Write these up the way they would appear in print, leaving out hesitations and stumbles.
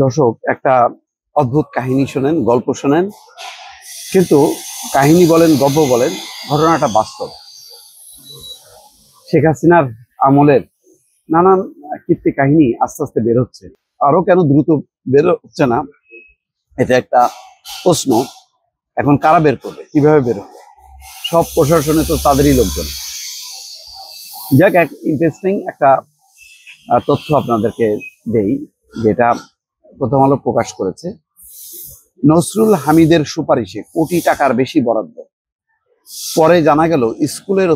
দর্শক, একটা অদ্ভুত কাহিনী শোনেন, গল্প শোনেন, কিন্তু কাহিনী বলেন, গল্প বলেন, ঘটনাটা বাস্তব। শেখ হাসিনার আমলের নানান কীর্তি কাহিনী আস্তে আস্তে বের হচ্ছে। আরো কেন দ্রুত বের হচ্ছে না, এটা একটা প্রশ্ন। এখন কারা বের করবে, কিভাবে বের হবে? সব প্রশাসনে তো তাদেরই লোকজন। যাক, এক ইন্টারেস্টিং একটা তথ্য আপনাদেরকে দেই, যেটা প্রথম আলো প্রকাশ করেছে। নসরুল হামিদের সুপারিশে কোটি টাকার বেশি বরাদ্দ। পরে জানা গেল স্কুলের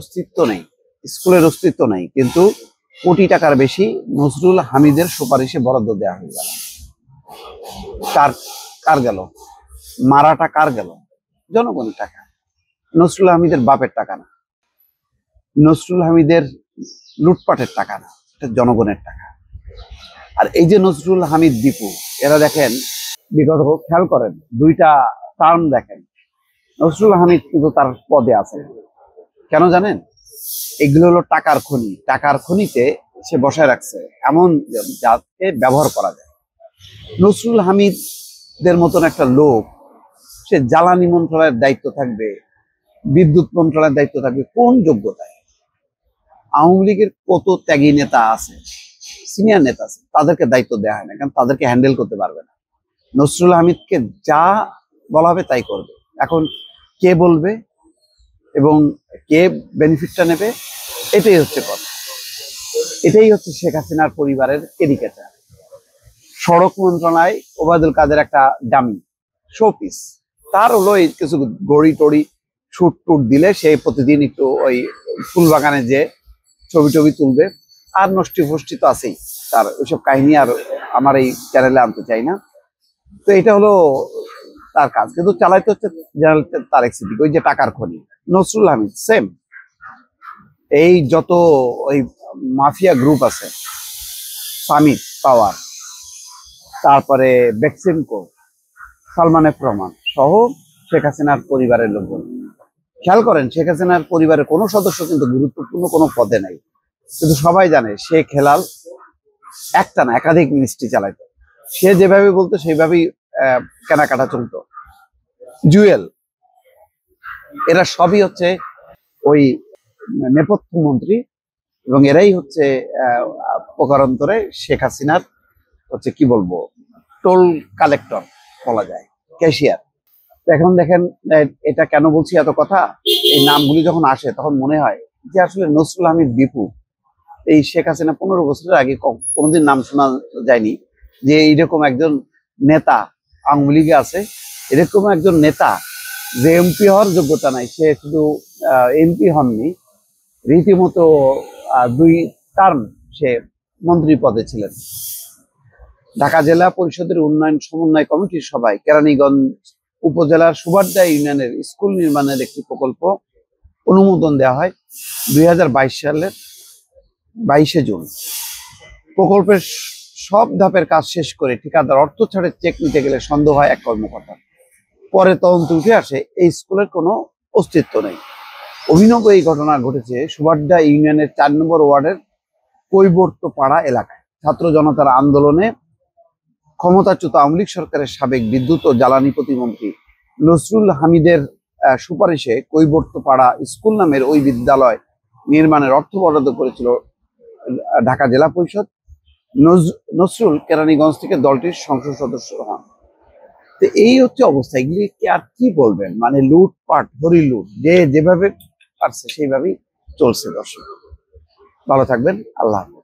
অস্তিত্ব নেই, কিন্তু কোটি টাকার বেশি নসরুল হামিদের সুপারিশে বরাদ্দ দেওয়া হয়ে গেল। কার গেল? মারাটা কার গেল? জনগণের টাকা। নসরুল হামিদের বাপের টাকা না, নসরুল হামিদের লুটপাটের টাকা না, এটা জনগণের টাকা। আর এই যে নসরুল হামিদ, দীপু, এরা দেখেন বিগত, খেয়াল করেন, দুইটা টার্ম দেখেন, নসরুল হামিদ কিন্তু তার পদে আছে। কেন জানেন? এগুলো হলো টাকার খনি। টাকার খনিতে সে বসায় রাখছে এমন যাতে ব্যবহার করা যায়। নসরুল হামিদের মতন একটা লোক, সে জ্বালানি মন্ত্রণালয়ের দায়িত্ব থাকবে, বিদ্যুৎ মন্ত্রণালয়ের দায়িত্ব থাকবে, কোন যোগ্যতায়? আওয়ামী লীগের কত ত্যাগী নেতা আছে, সিনিয়র নেতা আছে, তাদেরকে দায়িত্ব দেওয়া হয় না, কারণ তাদেরকে হ্যান্ডেল করতে পারবে না। নসরুল হামিদকে যা বলা হবে তাই করবে। এখন কে বলবে এবং কে বেনিফিটটা নেবে, এটাই হচ্ছে কথা। এটাই হচ্ছে শেখ হাসিনার পরিবারের ক্যারিকেচার। সড়ক মন্ত্রণালয় ওবায়দুল কাদের একটা ডামি, শোপিস। তার হলো এই কিছু গড়ি টড়ি শুট টুট দিলে সে প্রতিদিন একটু ওই ফুল বাগানে যে ছবি টবি তুলবে, আর নষ্টি ফষ্টি তো আছেই তার। ওইসব কাহিনী আর আমার এই চ্যানেলে আনতে চাই না। তো এটা হলো তার কাজ, কিন্তু চালাইতে হচ্ছে জেনারেল তারেক সিদ্দিক, ওই যে টাকার খনি। নসরুল হামিদ সেম। এই যত ওই মাফিয়া গ্রুপ আছে, সামিট পাওয়ার, তারপরে বেক্সিমকো, সালমান এফ রহমান সহ শেখ হাসিনার পরিবারের লোকজন। খেয়াল করেন, শেখ হাসিনার পরিবারের কোনো সদস্য কিন্তু গুরুত্বপূর্ণ কোনো পদে নাই, কিন্তু সবাই জানে শেখ হেলাল একটা না একাধিক মিনিস্ট্রি চালাইতো। সে যেভাবে বলতো সেইভাবেই কেনাকাটা চলতো। জুয়েল, এরা সবই হচ্ছে ওই নেপথ্য মন্ত্রী, এবং এরাই হচ্ছে প্রকারান্তরে শেখ হাসিনার হচ্ছে কি বলবো, টোল কালেক্টর বলা যায়, ক্যাশিয়ার। এখন দেখেন, এটা কেন বলছি এত কথা, এই নামগুলি যখন আসে তখন মনে হয় যে আসলে নসরুল হামিদ, দীপু, এই শেখ হাসিনা 15 বছরের আগে কোনোদিন নাম শোনা যায়নি যে এইরকম একজন নেতা আওয়ামী লীগে আছে, এরকম একজন নেতা যে এমপি হওয়ার যোগ্যতা নাই। সে শুধু এমপি হননি, রীতিমতো 2 টার্ম সে মন্ত্রী পদে ছিলেন। ঢাকা জেলা পরিষদের উন্নয়ন সমন্বয় কমিটির সভায় কেরানীগঞ্জ উপজেলার সুবাড্ডা ইউনিয়নের স্কুল নির্মাণের একটি প্রকল্প অনুমোদন দেওয়া হয় 2022 সালের 22শে জুন। প্রকল্পের সব ধাপের কাজ শেষ করে ঠিকাদার অর্থ ছাড়ে চেক নিতে গেলে সন্দেহ হয় এক কর্মকর্তা। পরে তদন্ত উঠে আসে এই স্কুলের কোনো অস্তিত্ব নেই। অভিনব এই ঘটনা ঘটেছে সুবাড্ডা ইউনিয়নের 4 নম্বর ওয়ার্ডের কৈবর্তপাড়া এলাকায়। ছাত্র জনতার আন্দোলনে ক্ষমতাচ্যুত আওয়ামী লীগ সরকারের সাবেক বিদ্যুৎ ও জ্বালানি প্রতিমন্ত্রী নসরুল হামিদের সুপারিশে কৈবর্তপাড়া স্কুল নামের ওই বিদ্যালয় নির্মাণের অর্থ বরাদ্দ করেছিল ঢাকা জেলা পরিষদ। নসরুল কেরানীগঞ্জ থেকে দলটির সংসদ সদস্য হন। তো এই হচ্ছে অবস্থা। এগুলিকে আর কি বলবেন, মানে লুটপাট, হরিলুট, যে যেভাবে পারছে সেইভাবেই চলছে। দর্শক, ভালো থাকবেন, আল্লাহ হাফেজ।